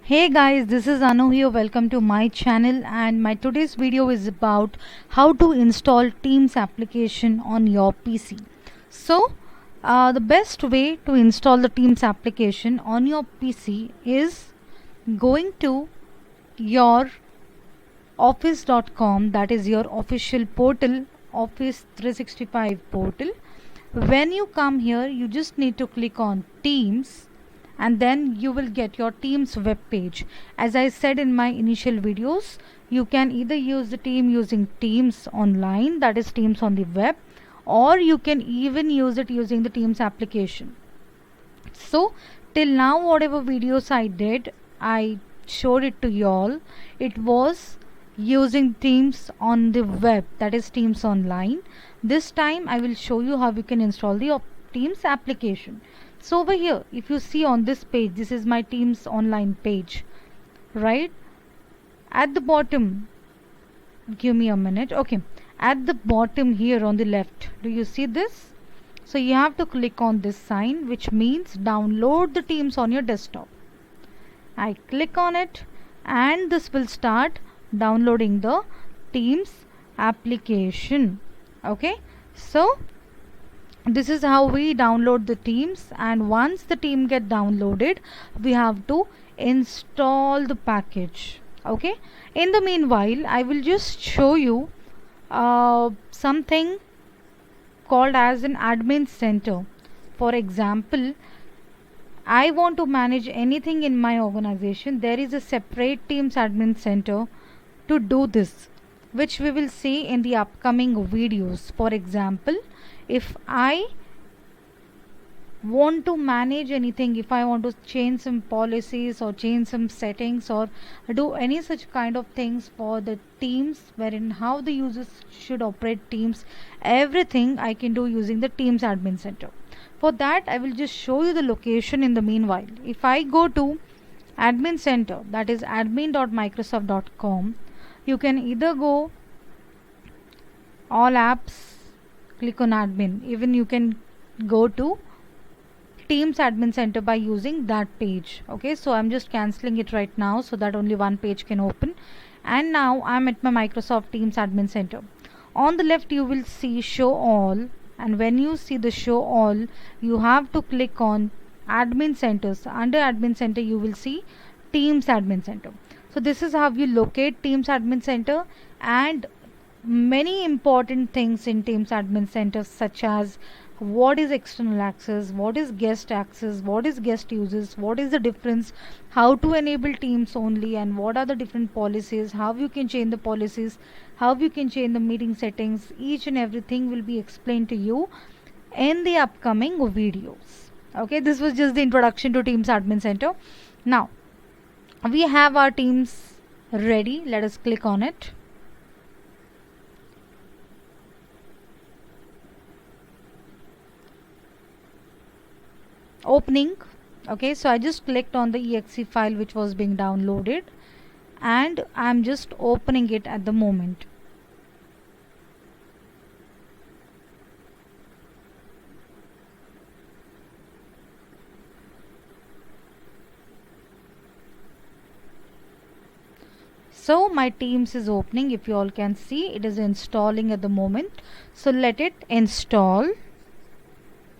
Hey guys, this is Anu here. Welcome to my channel, and my today's video is about how to install Teams application on your PC. So, the best way to install the Teams application on your PC is going to your office.com, that is your official portal, Office 365 portal. When you come here, you just need to click on Teams and then you will get your Teams web page. As I said in my initial videos, you can either use the team using Teams online, that is Teams on the web, or you can even use it using the Teams application. So till now whatever videos I did, I showed it to y'all. It was using Teams on the web, that is Teams online. This time I will show you how you can install the Teams application. So over here, if you see on this page, this is my Teams online page, right? At the bottom, give me a minute. Okay, at the bottom here on the left, do you see this? So you have to click on this sign, which means download the Teams on your desktop. I click on it and this will start downloading the Teams application. Okay, so this is how we download the Teams, and once the team get downloaded, we have to install the package. Okay, in the meanwhile, I will just show you something called as an admin center. For example, I want to manage anything in my organization. There is a separate Teams admin center to do this, which we will see in the upcoming videos. For example, if I want to manage anything, if I want to change some policies or change some settings or do any such kind of things for the Teams, wherein how the users should operate Teams, everything I can do using the Teams admin center. For that, I will just show you the location in the meanwhile. If I go to admin center, that is admin.microsoft.com, you can either go all apps, click on admin. Even you can go to Teams admin center by using that page. Okay, so I'm just cancelling it right now so that only one page can open. And now I'm at my Microsoft Teams admin center. On the left you will see show all, and when you see the show all, you have to click on admin centers. Under admin center you will see Teams admin center. So this is how you locate Teams admin center, and many important things in Teams admin center, such as what is external access, what is guest access, what is guest users, what is the difference, how to enable Teams only, and what are the different policies, how you can change the policies, how you can change the meeting settings. Each and everything will be explained to you in the upcoming videos. Okay, this was just the introduction to Teams admin center. Now we have our Teams ready. Let us click on it. Opening. Okay, so I just clicked on the exe file which was being downloaded, and I'm just opening it at the moment. So my Teams is opening. If you all can see, it is installing at the moment. So let it install,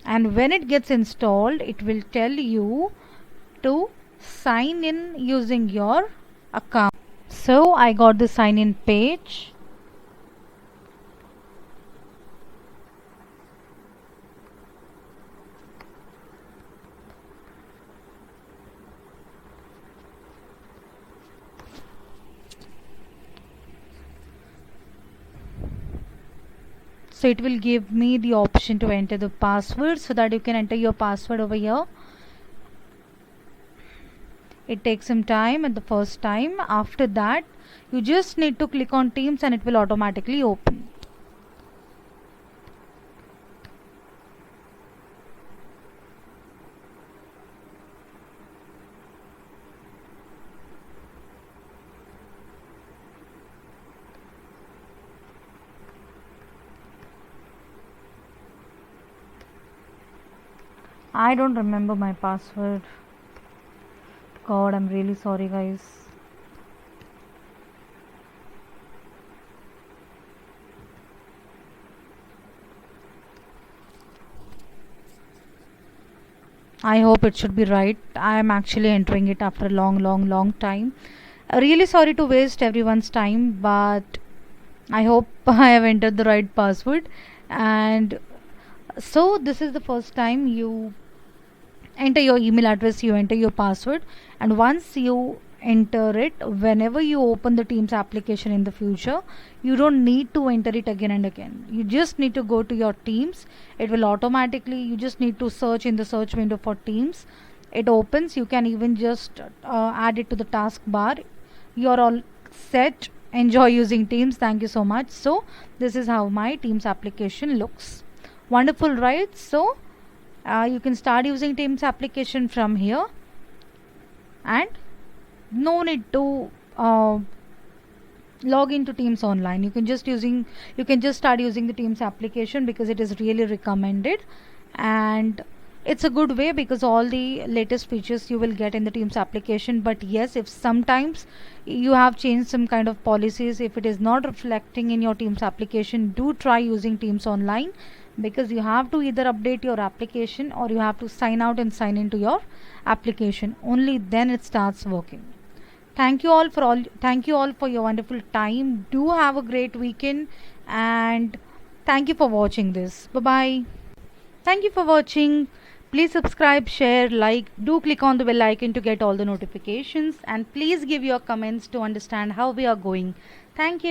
and when it gets installed, it will tell you to sign in using your account. So I got the sign in page. So it will give me the option to enter the password, so that you can enter your password over here. It takes some time at the first time. After that, you just need to click on Teams and it will automatically open. I don't remember my password. God, I'm really sorry, guys. I hope it should be right. I am actually entering it after a long, long, long time. Really sorry to waste everyone's time, but I hope I have entered the right password. And so, this is the first time you enter your email address, you enter your password, and once you enter it, whenever you open the Teams application in the future, you don't need to enter it again and again. You just need to go to your Teams. It will automatically, you just need to search in the search window for Teams. It opens. You can even just add it to the taskbar. You're all set. Enjoy using Teams. Thank you so much. So this is how my Teams application looks. Wonderful, right? So you can start using Teams application from here, and no need to log into Teams online. You can just start using the Teams application because it is really recommended, and it's a good way because all the latest features you will get in the Teams application. But yes, if sometimes you have changed some kind of policies, if it is not reflecting in your Teams application, do try using Teams online, because you have to either update your application or you have to sign out and sign into your application. Only then it starts working. Thank you all for your wonderful time. Do have a great weekend, and thank you for watching this. Bye bye. Thank you for watching. Please subscribe, share, like. Do click on the bell icon to get all the notifications, and please give your comments to understand how we are going. Thank you.